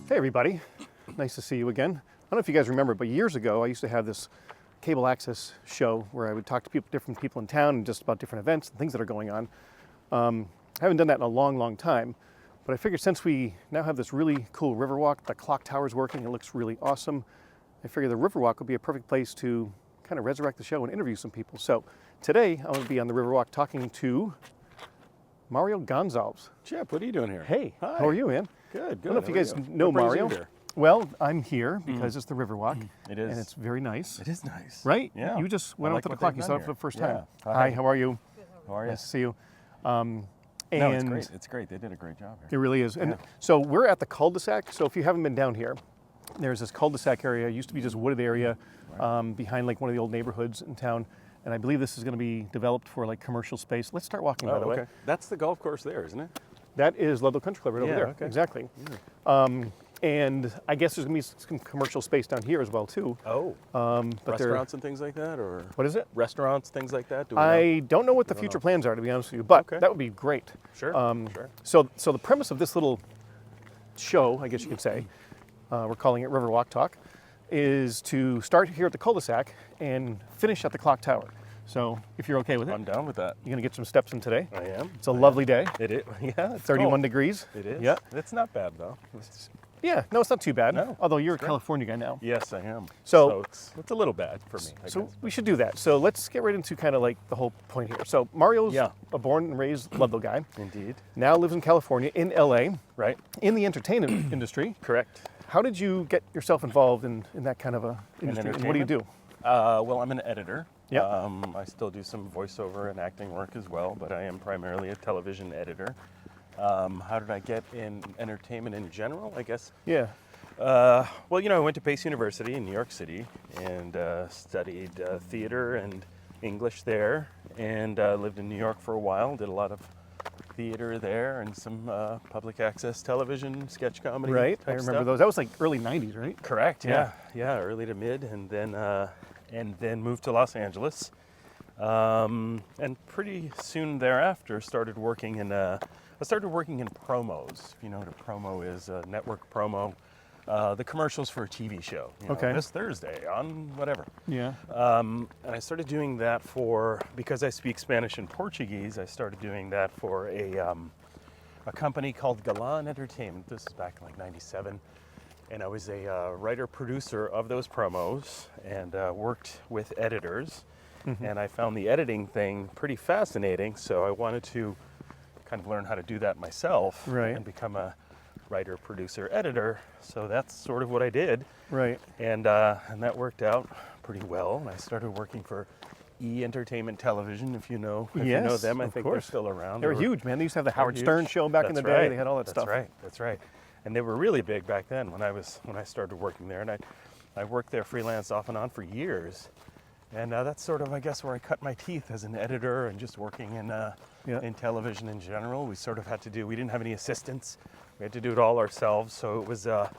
Hey everybody, nice to see you again. I don't know if you guys remember, but years ago I used to have this cable access show where I would talk to different people in town and just about different events and things that are going on. I haven't done that in a long time, but I figured since we now have this really cool Riverwalk, the clock tower's working, it looks really awesome. I figured the Riverwalk would be a perfect place to kind of resurrect the show and interview some people. So today I'm going to be on the Riverwalk talking to Mario Goncalves. Chip, what are you doing here? Hey, Hi. how are you, man? Good. I don't know if you guys know What brings you Mario. here? Well, I'm here because it's the Riverwalk. It is. And it's very nice. It is nice. Right? Yeah. You just went I out like to the what clock. they've You done saw it for here. the first Yeah. time. Hi. Hi, how are you? How are you? Nice to see you. No, it's And great. It's great. They did a great job it here. really is. And Yeah. so we're at the cul-de-sac. So if you haven't been down here, there's this cul-de-sac area. It used to be just wooded area behind like one of the old neighborhoods in town. And I believe this is going to be developed for like commercial space. Let's start walking, by the way. That's the golf course there, isn't it? That is Ludlow Country Club right over Yeah, there. okay. Exactly. Yeah. And I guess there's going to be some commercial space down here as well, too. Oh. But they're- Restaurants and things like that, or What is it? restaurants, things like that. Do we know? I don't know what the future plans are, to be honest with you, but Okay. that would be great. Sure. Sure. So the premise of this little show, I guess you could say, we're calling it Riverwalk Talk, is to start here at the cul-de-sac and finish at the clock tower. So if you're okay with it, I'm down with that. you're going to get some steps in today. I am. It's a lovely day, It is. Yeah. It's 31 cold. degrees. It is. Yeah. It's not bad though. Yeah, no, it's not too bad. No, Although you're a it's great. California guy now. Yes, I am. So- it's a little bad for me. I So guess. we should do that. So let's get right into kind of like the whole point here. So Mario's Yeah. a born and raised Ludlow guy. Indeed. Now lives in California, in LA, Right. in the entertainment industry. Correct. How did you get yourself involved in that kind of a industry? And what do you do? Well, I'm an editor. Yeah. I still do some voiceover and acting work as well, but I am primarily a television editor. How did I get in entertainment in general? I guess. Yeah. Well, I went to Pace University in New York City and studied theater and English there, and lived in New York for a while. Did a lot of theater there and some public access television, sketch comedy. Right. I type remember stuff. those. That was like early 90s, right? Correct. Yeah. Yeah. Early to mid, and then moved to Los Angeles, and pretty soon thereafter started working in. I started working in promos. You know what a promo is? A network promo. The commercials for a TV show. Okay. This Thursday on whatever. Yeah. And I started doing that because I speak Spanish and Portuguese. I started doing that for a company called Galan Entertainment. This is back in like '97. And I was a writer-producer of those promos and worked with editors. And I found the editing thing pretty fascinating, so I wanted to kind of learn how to do that myself Right. and become a writer, producer, editor. So that's sort of what I did. Right. And that worked out pretty well. And I started working for E Entertainment Television, if you know Yes, them. I of think course. they're still around. They were huge, man. They used to have the Howard huge. Stern show back in the That's day. right. They had all that That's stuff. That's right. And they were really big back then when I started working there. And I worked there freelance off and on for years. And that's sort of, I guess, where I cut my teeth as an editor and just working in television in general. We sort of had to we didn't have any assistants. We had to do it all ourselves. So it was a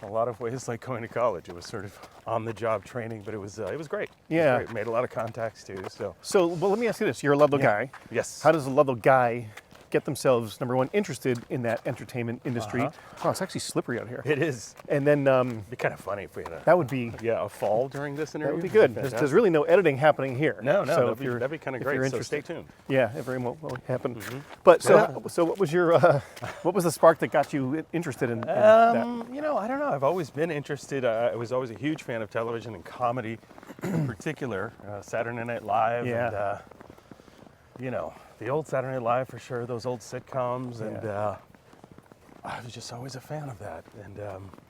lot of ways like going to college. It was sort of on-the-job training, but it was great. Yeah. It was great. Made a lot of contacts too. So, well, let me ask you this. You're a Ludlow guy. Yes. How does a Ludlow guy get themselves, number one, interested in that entertainment industry? Oh, it's actually slippery out here. It is. And then It'd be kind of funny if we had that would be a fall during this interview. that would be good. There's really no editing happening here. No, So that'd be kind of if great. you're So interested, stay tuned. yeah, it very well will happen. But so what was your what was the spark that got you interested in that? I don't know. I've always been interested. I was always a huge fan of television and comedy, in particular, Saturday Night Live. Yeah. And, the old Saturday Night Live for sure. Those old sitcoms, and I was just always a fan of that. And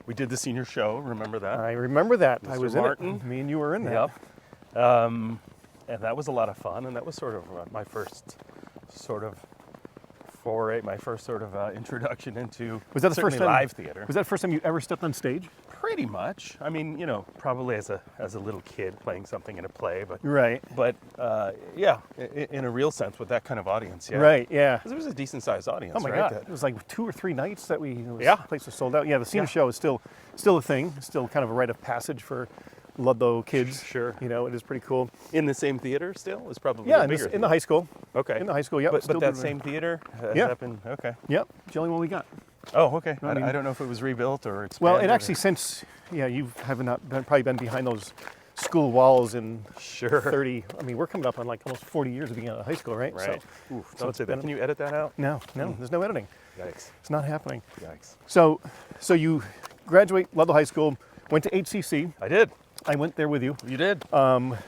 we did the senior show. Remember that? I remember that. I Mr. was Martin. in it. Me and you were in that. Yep. And that was a lot of fun. And that was sort of my first sort of foray, my first sort of introduction into Was that the first certainly time live theater. Was that the first time you ever stepped on stage? Pretty much. I mean, probably as a little kid playing something in a play, but Right. yeah, in a real sense with that kind of audience, yeah. Right. Yeah. 'Cause it was a decent sized audience. Oh my right? God! It was like 2 or 3 nights that the Yeah. place was sold out. Yeah, the senior Yeah. show is still a thing. Still kind of a rite of passage for Ludlow kids. Sure. It is pretty cool. In the same theater still? It's probably Yeah, a in bigger the theater. high school. Okay. In the high school, yep. But still that doing it. same theater has Yeah. that been okay. Yep. It's the only one we got. Oh, okay. I mean- I don't know if it was rebuilt or Well, expanded. it actually since, yeah, you have not been, probably been behind those school walls in Sure. 30, I mean, we're coming up on like almost 40 years of being out of high school, right? Right. So, Oof, so don't it's say that. been- Can you edit that out? no, there's no editing. Yikes. It's not happening. Yikes. So you graduate Ludlow High School, went to HCC. I did. I went there with you. You did.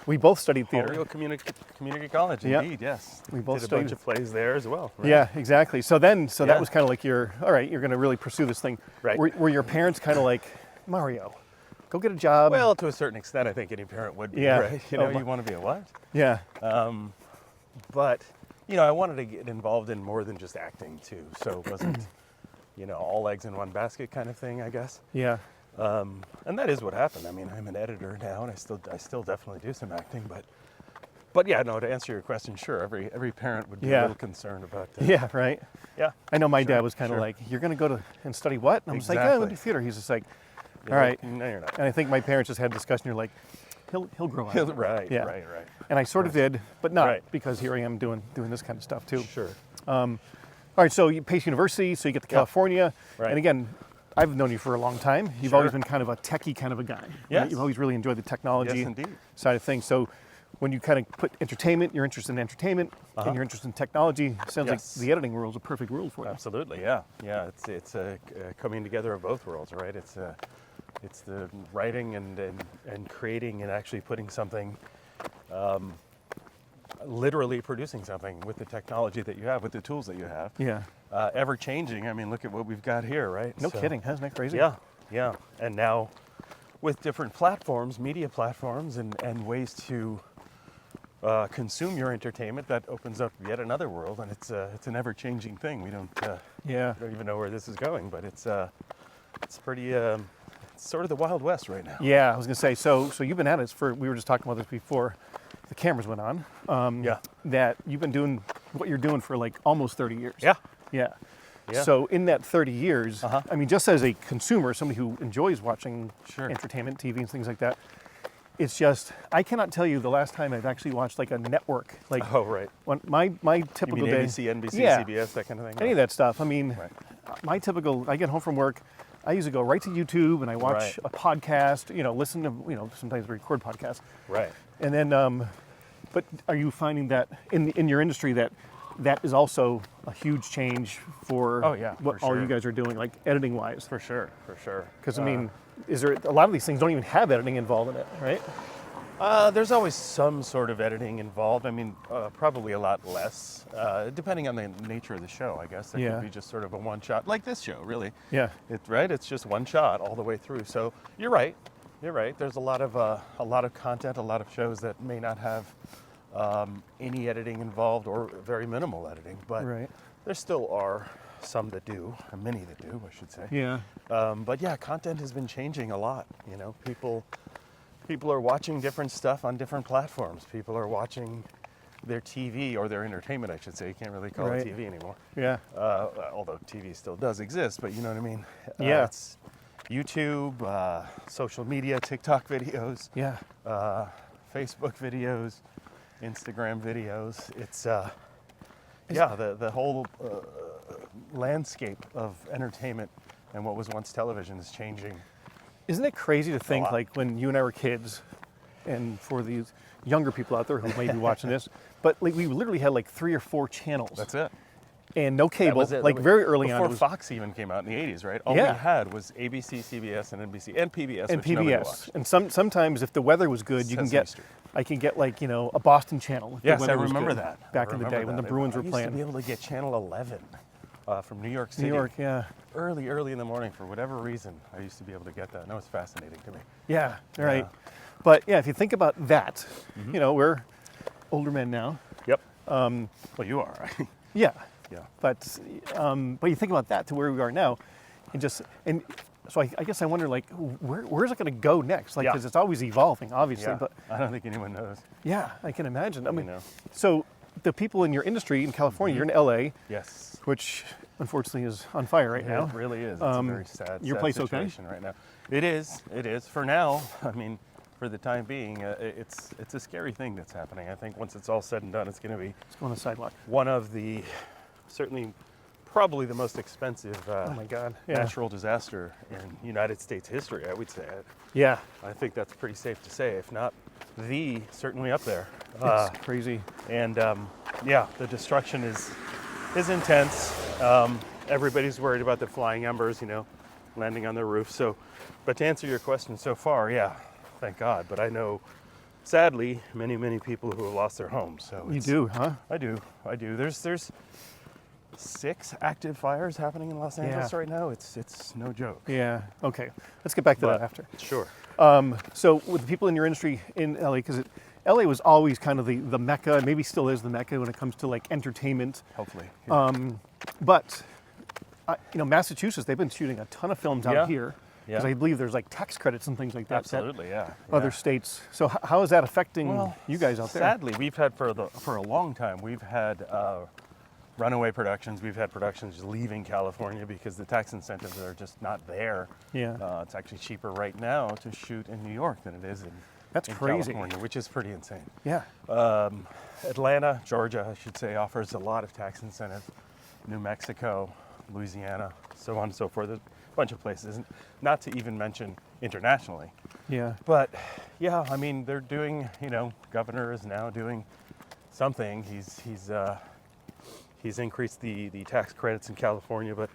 We both studied theater. Oriole Community College, Yeah. indeed, yes. We both did a studied- bunch of plays there as well. Right? Yeah, exactly. So then, Yeah. that was kind of like all right, you're going to really pursue this thing. Right. Were your parents kind of like, Mario, go get a job? Well, to a certain extent, I think any parent would be, Yeah. right? You know, Oh, you want to be a what? yeah. But, you know, I wanted to get involved in more than just acting, too. So it wasn't, you know, all eggs in one basket kind of thing, I guess. Yeah. And that is what happened. I mean, I'm an editor now, and I still definitely do some acting. But yeah, no. To answer your question, sure. Every parent would be Yeah. a little concerned about that. Yeah, right. Yeah. I know my Sure, dad was kind of sure. like, you're going to go to and study what? And I'm just like, yeah, I went to Exactly. theater. He's just like, You're all like, right. No, you're not. And I think my parents just had a discussion. You're like, he'll grow up. Right. Yeah. Right. And I sort of did, but not Right. because here I am doing this kind of stuff too. Sure. All right, so you Pace University, so you get to Yeah. California, Right. and again, I've known you for a long time. You've Sure. always been kind of a techie kind of a guy. right? Yes. You've always really enjoyed the technology Yes, indeed. side of things. So when you kind of put entertainment, you're interested in entertainment, and you're interested in technology, sounds Yes. like the editing world is a perfect world for you. Absolutely, yeah, yeah. It's a coming together of both worlds, right? It's the writing and creating and actually putting something, literally producing something with the technology that you have, with the tools that you have. Yeah. Ever changing. I mean, look at what we've got here, right? No So- kidding. Isn't that crazy? Yeah, yeah. And now, with different platforms, media platforms, and ways to consume your entertainment, that opens up yet another world, and it's an ever-changing thing. We don't. Yeah. Don't even know where this is going, but it's pretty it's sort of the Wild West right now. Yeah, I was gonna say. So you've been at it for. We were just talking about this before the cameras went on. Yeah. That you've been doing what you're doing for like almost 30 years. Yeah. Yeah. Yeah. So in that 30 years, Uh-huh. I mean, just as a consumer, somebody who enjoys watching Sure. entertainment, TV, and things like that, it's just I cannot tell you the last time I've actually watched like a network, like Oh, right. when my You typical mean day. ABC, NBC, Yeah. CBS, that kind of thing? Any of that stuff. I mean, Right. my typical. I get home from work. I usually go right to YouTube and I watch Right. a podcast. Listen to sometimes we record podcasts. Right. And then, but are you finding that in your industry that is also a huge change for Oh, yeah, what for all sure. you guys are doing, like editing wise? For sure. Because I mean, is there a lot of these things don't even have editing involved in it, right? There's always some sort of editing involved. I mean, probably a lot less, depending on the nature of the show, I guess. It Yeah. could be just sort of a one-shot, like this show, really. Yeah. It's just one shot all the way through. So you're right. There's a lot of content, a lot of shows that may not have any editing involved or very minimal editing, but Right. there still are some that do, or many that do, I should say. Yeah. But yeah, content has been changing a lot. People are watching different stuff on different platforms. People are watching their TV or their entertainment, I should say. You can't really call Right. it TV anymore. Yeah. Although TV still does exist, but you know what I mean? Yeah. It's YouTube, social media, TikTok videos, Yeah. Facebook videos, Instagram videos. It's the whole landscape of entertainment and what was once television is changing. Isn't it crazy to think lot. like when you and I were kids, and for these younger people out there who may be watching this, but like we literally had like 3 or 4 channels. That's it. And no That cable. was it. Like very early Before on. It was, Fox even came out in the 80s, right? All Yeah. we had was ABC, CBS, and NBC, and PBS, and which nobody PBS. watched. And sometimes if the weather was good, you can Sesame get. Street. I can get like a Boston channel. If Yes, the I weather was remember good that. back in the day when the Bruins were I used playing. to be able to get channel 11 from New York City. New York, yeah, Early in the morning for whatever reason. I used to be able to get that. And that was fascinating to me. yeah, right. Yeah. But yeah, if you think about that, we're older men now. Yep. Well, you are, right? Yeah, Yeah. but you think about that to where we are now, and so I guess I wonder like where's it going to go next? Like Yeah. because it's always evolving, obviously. Yeah. But I don't think anyone knows. yeah, I can imagine. I mean, know. so the people in your industry in California, you're in LA, Yes. which unfortunately is on fire right now. It really is. It's a very sad, your sad place okay? situation right now. It is. For now. I mean, for the time being, it's a scary thing that's happening. I think once it's all said and done, it's going to be Let's go on the sidewalk. one of the certainly probably the most expensive Oh my God. Yeah. natural disaster in United States history, I would say. Yeah. I think that's pretty safe to say, if not certainly up there. It's crazy. And yeah, the destruction is intense. Everybody's worried about the flying embers, landing on their roof. So, but to answer your question so far, yeah, thank God. But I know, sadly, many people who have lost their homes. So You do, huh? I do. There's 6 active fires happening in Los Angeles right now. It's no joke. Yeah. Okay. Let's get back to that after. Sure. So with the people in your industry in LA, because LA was always kind of the mecca, maybe still is the mecca when it comes to like entertainment. Hopefully. But Massachusetts, they've been shooting a ton of films out here because I believe there's like tax credits and things like that. Absolutely, that other states. So how is that affecting you guys out there? Sadly, we've had for a long time, we've had runaway productions. We've had productions leaving California because the tax incentives are just not there. Yeah. It's actually cheaper right now to shoot in New York than it is in crazy. California, which is pretty insane. Yeah. Atlanta, Georgia, I should say, offers a lot of tax incentive. New Mexico, Louisiana, so on and so forth. There's a bunch of places, not to even mention internationally. Yeah. But yeah, I mean, they're doing, governor is now doing something. He's increased the tax credits in California, but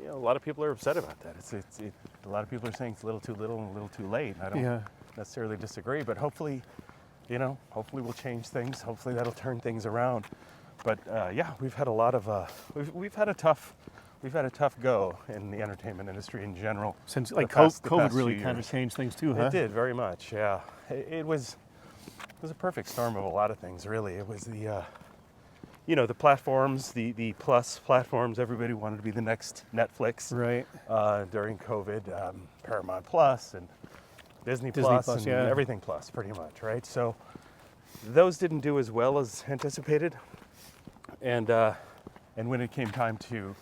a lot of people are upset about that. A lot of people are saying it's a little too little and a little too late. I don't necessarily disagree, but hopefully we'll change things. Hopefully that'll turn things around. But yeah, we've had a lot of we've had a tough go in the entertainment industry in general. Since like COVID really kind of changed things too, huh? It did very much. Yeah, it was a perfect storm of a lot of things. Really, it was the the platforms, the plus platforms. Everybody wanted to be the next Netflix. Right. During COVID, Paramount Plus and Disney Plus and everything Plus, pretty much, right? So those didn't do as well as anticipated, and when it came time to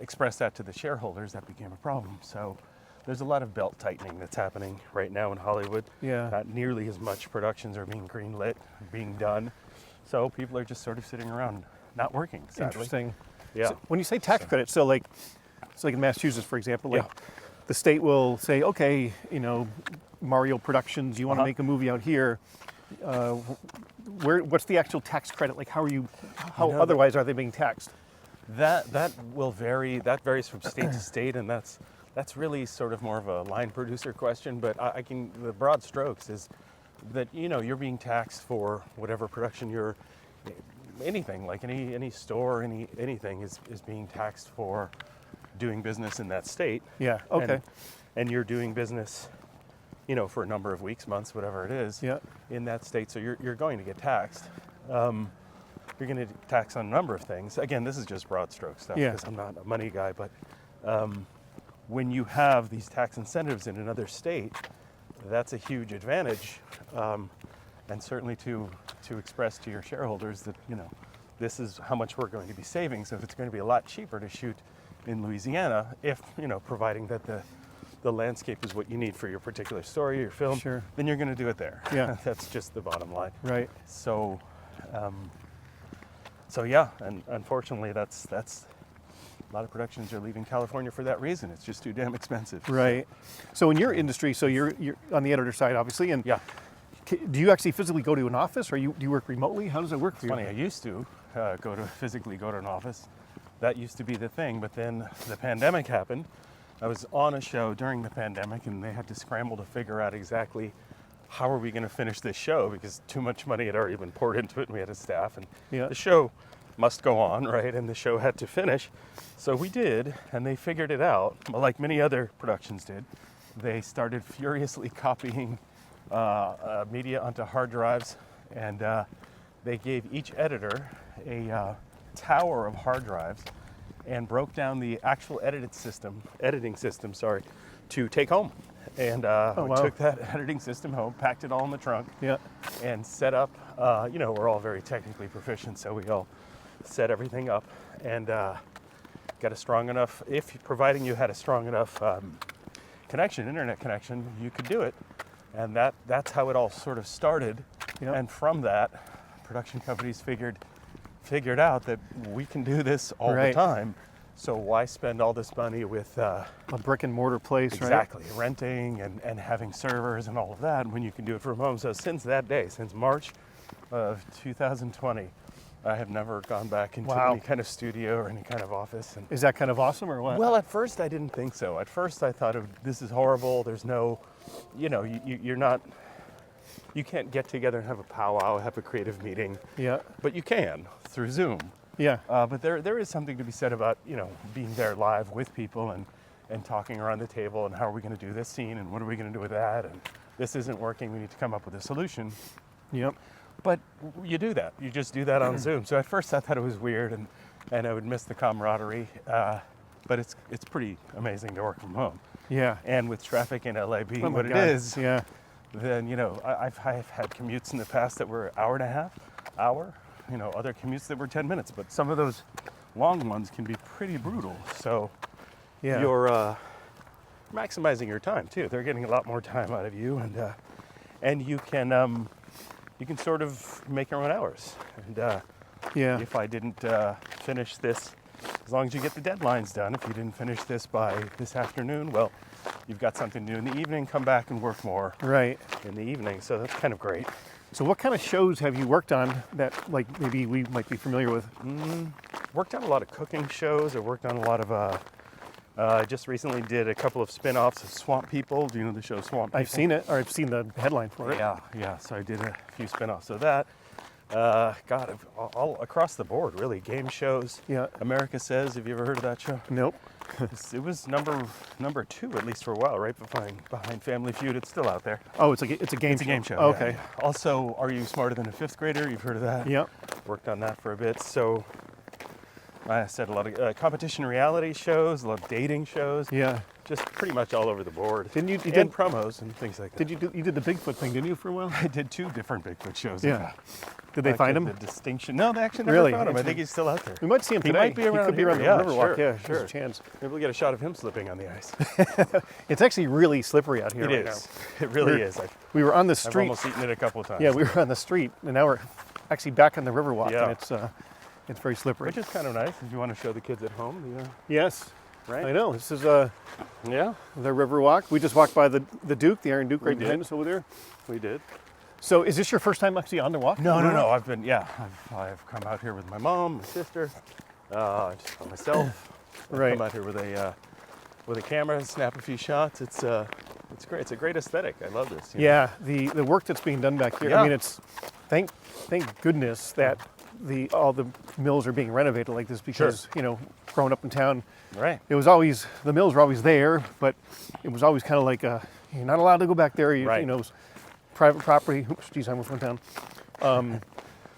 express that to the shareholders, that became a problem. So there's a lot of belt tightening that's happening right now in Hollywood. Yeah. Not nearly as much productions are being greenlit, being done. So people are just sort of sitting around, not working, sadly. Interesting. Yeah. So when you say tax credits, so like in Massachusetts, for example, like the state will say, okay, Mario Productions, you want to make a movie out here. What's the actual tax credit? Like, how otherwise are they being taxed? That will vary. That varies from state to state, and that's really sort of more of a line producer question. But the broad strokes is that you're being taxed for whatever production anything like any store, anything is being taxed for doing business in that state. Yeah. Okay. And you're doing business, for a number of weeks, months, whatever it is. Yeah. In that state, so you're going to get taxed. You're going to tax on a number of things. Again, this is just broad stroke stuff because I'm not a money guy. But when you have these tax incentives in another state, that's a huge advantage, and certainly to express to your shareholders that this is how much we're going to be saving. So if it's going to be a lot cheaper to shoot in Louisiana, if providing that the landscape is what you need for your particular story, your film, then you're going to do it there. Yeah. That's just the bottom line. Right. So, yeah, and unfortunately, that's a lot of productions are leaving California for that reason. It's just too damn expensive. Right. So in your industry, so you're on the editor side, obviously, and do you actually physically go to an office, or do you work remotely? How does it work for you? Funny, I used to physically go to an office. That used to be the thing, but then the pandemic happened. I was on a show during the pandemic, and they had to scramble to figure out exactly how are we going to finish this show because too much money had already been poured into it, and we had a staff, and the show must go on, right? And the show had to finish. So we did, and they figured it out, like many other productions did. They started furiously copying media onto hard drives, and they gave each editor a tower of hard drives and broke down the actual editing system, to take home. And we took that editing system home, packed it all in the trunk, and set up, we're all very technically proficient, so we all set everything up and got a strong enough, providing you had a strong enough internet connection, you could do it. And that's how it all sort of started. And from that, production companies figured figured out that we can do this all the Right. time. So why spend all this money with A brick and mortar place, exactly renting and having servers and all of that when you can do it from home? So since that day, since March of 2020, I have never gone back into Wow. any kind of studio or any kind of office. And Is that kind of awesome or what? well, at first I didn't think so. At first I thought, this is horrible. There's no, you're not, you can't get together and have a powwow, have a creative meeting, yeah. but you can through Zoom. Yeah. But there is something to be said about, being there live with people and talking around the table and how are we going to do this scene and what are we going to do with that, and this isn't working, we need to come up with a solution. Yep. But you do that. You just do that on Zoom. So at first I thought it was weird and I would miss the camaraderie. But it's pretty amazing to work from home. Yeah. And with traffic in LA being Oh my what God. it is, Yeah. then, I've had commutes in the past that were hour and a half, hour, other commutes that were 10 minutes. But some of those long ones can be pretty brutal. So Yeah. you're maximizing your time too. They're getting a lot more time out of you, and you can sort of make your own hours. And Yeah. if I didn't finish this, as long as you get the deadlines done, if you didn't finish this by this afternoon, well, you've got something to do in the evening, come back and work more Right. in the evening. So that's kind of great. So what kind of shows have you worked on that like maybe we might be familiar with? Worked on a lot of cooking shows. I worked on a lot of, I just recently did a couple of spin-offs of Swamp People. Do you know the show Swamp People? I've seen it, or I've seen the headline for it. Yeah. So I did a few spin-offs of that. God, all across the board, really. Game shows. Yeah. America Says. Have you ever heard of that show? Nope. It was number 2 at least for a while, right behind Family Feud. It's still out there. Oh, it's a game. It's a game show. Oh, yeah, okay. yeah. Also, Are You Smarter Than a Fifth Grader? You've heard of that? Yep. Worked on that for a bit. So I said a lot of competition reality shows, a lot of dating shows. Yeah. Just pretty much all over the board. Didn't you? You and did. promos and things like that. You did the Bigfoot thing, didn't you, for a while? I did 2 different Bigfoot shows. Yeah. Did they find him? The distinction. No, they actually never Really? found him. I think he's still out there. We might see him He today. might be around could be here. around the Yeah, Riverwalk. sure, Yeah, there's sure. a chance. Maybe we'll get a shot of him slipping on the ice. It's actually really slippery out here It right is. now. It really We're- is. We were on the I've street. almost eaten it a couple of times. Yeah, we were on the street, and now we're actually back on the Riverwalk, Yeah. and it's very slippery. Which is kind of nice if you want to show the kids at home. Yes. Right? I know. This is Yeah, the Riverwalk. We just walked by the Duke, the Iron Duke, We right did. behind us over there. we did. So, is this your first time actually on the walk? No. I've come out here with my mom, my sister, just by myself. I've Right. come out here with a camera, snap a few shots. It's great. It's a great aesthetic. I love this. Yeah, the work that's being done back here. Yeah. I mean, it's thank goodness that all the mills are being renovated like this because growing up in town, Right. it was always the mills were always there, but it was always kind of like you're not allowed to go back there. Right. You know, it's private property. Oops, geez, I almost went down.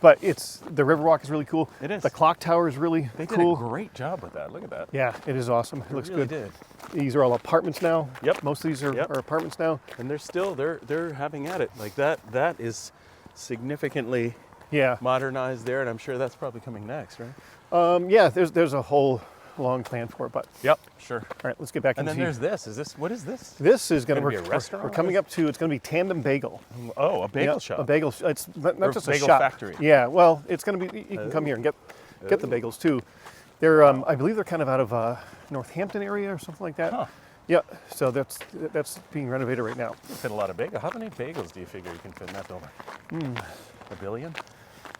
But the Riverwalk is really cool. It is. The clock tower is really They did cool. a great job with that. Look at that. Yeah, it is awesome. It looks really good. did. These are all apartments now. Yep. Most of these are Yep. apartments now. And they're having at it like that. That is significantly Yeah. modernized there, and I'm sure that's probably coming next, right? Yeah. There's a whole long plan for it, but Yep. Sure. all right, let's get back And into. then there's this. What is this? This is going to Gonna be be a restaurant? We're coming up to. It's going to be Tandem Bagel. Oh, a bagel Yeah, shop. A bagel. It's not Or just a bagel shop. factory. Yeah. Well, it's going to be. You can come here and get the bagels too. They're. I believe they're kind of out of Northampton area or something like that. Huh. Yeah. So that's being renovated right now. You fit a lot of bagels. How many bagels do you figure you can fit in that building? A billion?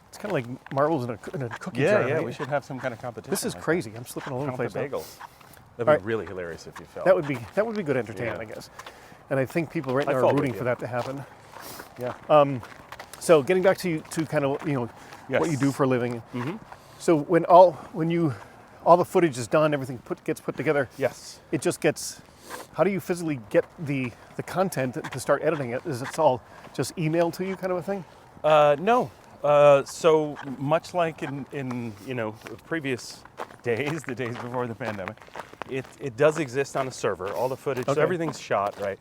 It's kind of like marbles in a cookie jar. Yeah. right? We should have some kind of competition. This is like crazy. I'm slipping all that. over the Count place. the now. bagels. That'd All be right. really hilarious if you fell. That would be good entertainment, Yeah. I guess. And I think people right now I'd are fall with rooting you. for that to happen. Yeah. So getting back to kind of what you Yes. do for a living. Mm-hmm. So when all the footage is done, everything gets put together. Yes. It just gets. How do you physically get the content to start editing it? Is it all just emailed to you, kind of a thing? No. So much like in previous days, the days before the pandemic, it does exist on a server. All the footage, so Okay. everything's shot, right?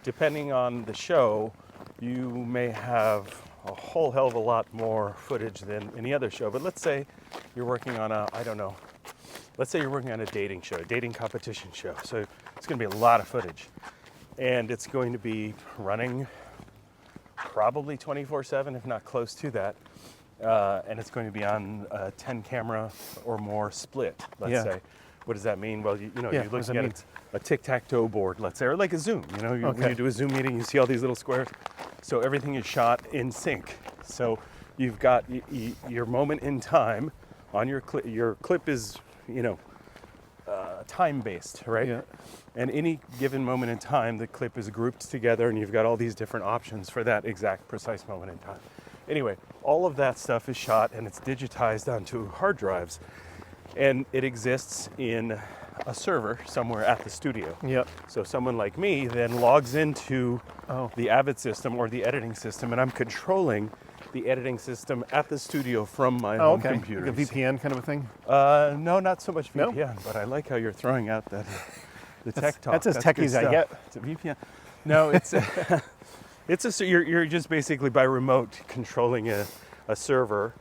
Depending on the show, you may have a whole hell of a lot more footage than any other show. But let's say you're working on let's say you're working on a dating show, a dating competition show. So it's going to be a lot of footage, and it's going to be running probably 24/7, if not close to that. and it's going to be on a 10 camera or more split, let's Yeah. say. What does that mean? Well, Yeah, you're what does looking that at mean? a tic-tac-toe board, let's say, or like a Zoom. When Okay. you do a Zoom meeting, you see all these little squares. So everything is shot in sync. So you've got your moment in time on your clip. Your clip is, time-based, right? Yeah. And any given moment in time, the clip is grouped together, and you've got all these different options for that exact precise moment in time. Anyway, all of that stuff is shot, and it's digitized onto hard drives, and it exists in a server somewhere at the studio. Yep. So someone like me then logs into Oh. the Avid system or the editing system, and I'm controlling the editing system at the studio from my Oh, home okay. computer. Like a VPN kind of a thing. No, not so much No? VPN, but I like how you're throwing out that the tech talk. That's as techy good as I stuff. get. It's a VPN. No, so you're just basically by remote controlling a server.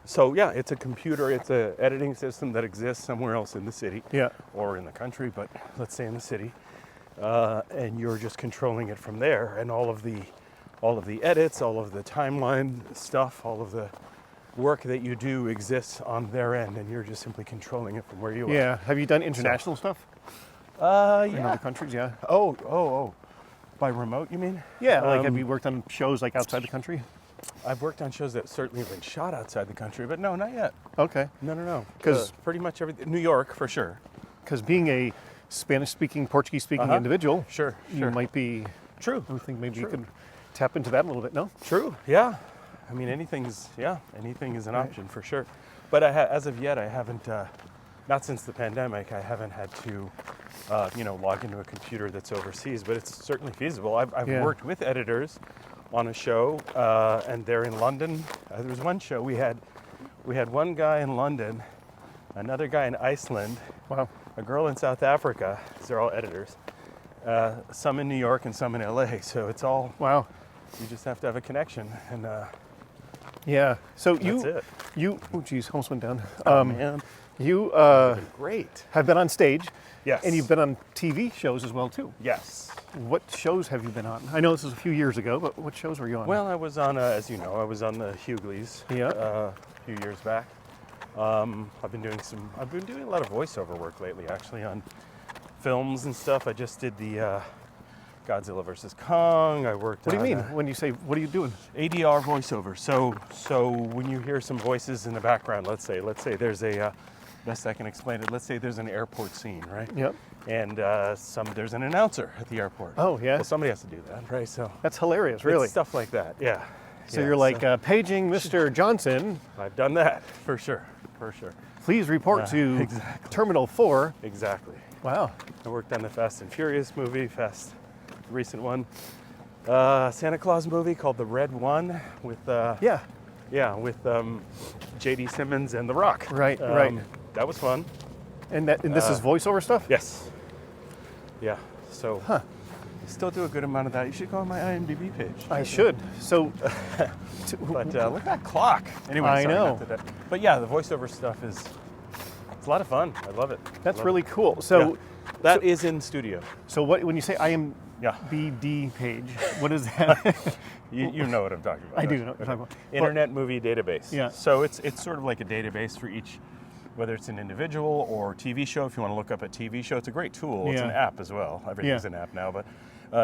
So yeah, it's a computer. It's a editing system that exists somewhere else in the city, Yeah. or in the country, but let's say in the city, and you're just controlling it from there, and all of the edits, all of the timeline stuff, all of the work that you do exists on their end, and you're just simply controlling it from where you are. Yeah. Have you done international stuff in Yeah. other countries? Yeah. Oh. By remote, you mean? Yeah. Like, have you worked on shows like outside the country? I've worked on shows that certainly have been shot outside the country, but no, not yet. Okay. No. 'Cause- pretty much everything. New York, for sure. Because being a Spanish-speaking, Portuguese-speaking Uh-huh. individual, Sure. you might be. True. I think maybe you True. could tap into that a little bit. No. True. Yeah. I mean, anything is an option for sure. But as of yet, I haven't. Not since the pandemic, I haven't had to, log into a computer that's overseas. But it's certainly feasible. I've Yeah. worked with editors on a show, and they're in London. There was one show we had one guy in London, another guy in Iceland, Wow. a girl in South Africa. They're all editors. Some in New York and some in LA. So it's all. Wow. You just have to have a connection, and Yeah. So that's it. oh geez, almost went down. Man, You great. have been on stage, Yes. and you've been on TV shows as well too. Yes. What shows have you been on? I know this was a few years ago, but what shows were you on? Well, I was on, as you know, I was on the Hughleys Yeah. a few years back. I've been doing a lot of voiceover work lately, actually, on films and stuff. I just did the Godzilla versus Kong. I worked what do you on mean when you say what are you doing? ADR voiceover. So when you hear some voices in the background, let's say there's a best I can explain it. Let's say there's an airport scene, right? Yep. And there's an announcer at the airport. Oh yeah. Well, somebody has to do that, right? So That's hilarious, really. it's stuff like that, yeah. So Yeah, you're like paging Mr. Johnson. I've done that for sure. Please report Yeah, to exactly. Terminal 4. Exactly. Wow. I worked on the Fast and Furious movie, the recent one. Santa Claus movie called The Red One with with J.D. Simmons and The Rock. Right, right. That was fun. And this is voiceover stuff? Yes. Yeah. So still do a good amount of that. You should go on my IMDb page. I should. So But look at that clock. Anyway, I sorry, know. But yeah, the voiceover stuff it's a lot of fun. I love it. that's Love really it. cool. So Yeah. That is in studio. so what when you say Yeah. IMDb page, what is that? You know what I'm talking about. I do don't know you? what you're talking about. Internet movie database. Yeah. So it's sort of like a database for each, whether it's an individual or TV show. If you want to look up a TV show, it's a great tool. It's Yeah. an app as well. Everything's Yeah. an app now. But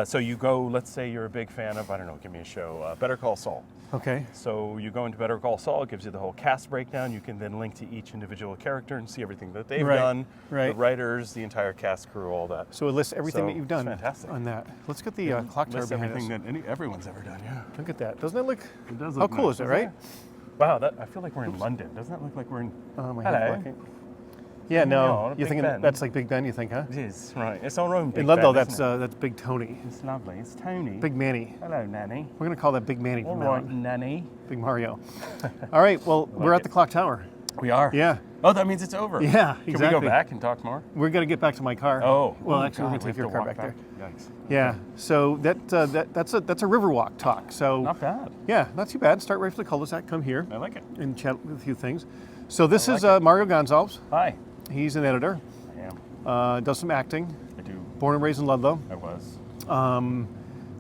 so you go. Let's say you're a big fan of give me a show. Better Call Saul. Okay. So you go into Better Call Saul. It gives you the whole cast breakdown. You can then link to each individual character and see everything that they've Right, done. right. The writers, the entire cast crew, all that. So it lists everything So, that you've done it's fantastic. on that. Let's get the clock tower Lists behind us. everything that everyone's ever done. Yeah. Look at that. Doesn't that look? It does How look cool nice, is it, doesn't right? Wow, I feel like we're in London. Doesn't that look like we're in? Oh, my Hello. head's blocking. Yeah, No, no. Big You're thinking Ben. that's like Big Ben, you think, huh? It is, right. It's our own Big In Ludlow, Ben, isn't that's Big Tony. it? It's lovely. It's Tony. Big Manny. Hello, Nanny. We're going to call that Big Manny All from now right, on. Nanny. Big Mario. All right, well, we're at it. the clock tower. We are? Yeah. Oh, that means it's over. Yeah, Can we exactly. go back and talk more? We're going to get back to my car. Oh. Well, oh, actually, we're going God, to we take have your to car walk back there. Yikes. Yeah, so that's a Riverwalk talk. So Not bad. yeah, not too bad. Start right from the cul-de-sac, come here I like it. and chat with a few things. So this I is like Mario Goncalves. Hi. He's an editor, I am. does some acting, I do. born and raised in Ludlow, I was.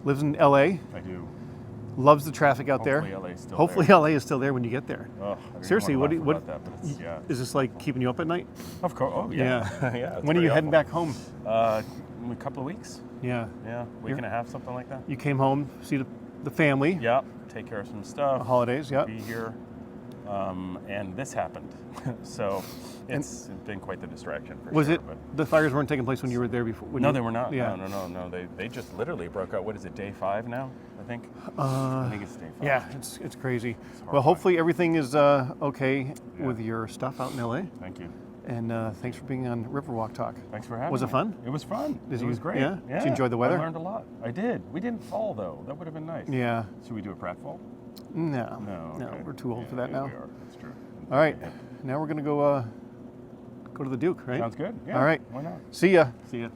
lives in LA, I do. Loves the traffic out Hopefully there. LA's still Hopefully there. LA is still there when you get there. Oh, I don't even Seriously, wanna what laugh about that, but it's, yeah. is this like keeping you up at night? Of course. Oh yeah. Yeah. it's When are you pretty heading back awful. home? A couple of weeks. Yeah. Yeah, week and a half, something like that. You came home, see the family. Yeah, take care of some stuff. The holidays, yeah. Be here. And this happened. So it's been quite the distraction for Was sure. it the fires weren't taking place when you were there before? No, they were not. Yeah. No. They just literally broke out. What is it, day 5 now, I think? I think it's day 5. Yeah, it's crazy. Well, horrifying. hopefully everything is okay with your stuff out in LA. Thank you. And thanks for being on Riverwalk Talk. Thanks for having me. Was it fun? It was fun. Did It was you- great. yeah? Did you enjoy the weather? I learned a lot. I did. We didn't fall, though. That would have been nice. Yeah. Should we do a pratfall? No. No. Okay. We're too old for that Yeah, now. we are. That's true. All right. Now we're gonna go to the Duke, right? Sounds good. Yeah. All right. Why not? See ya. See ya.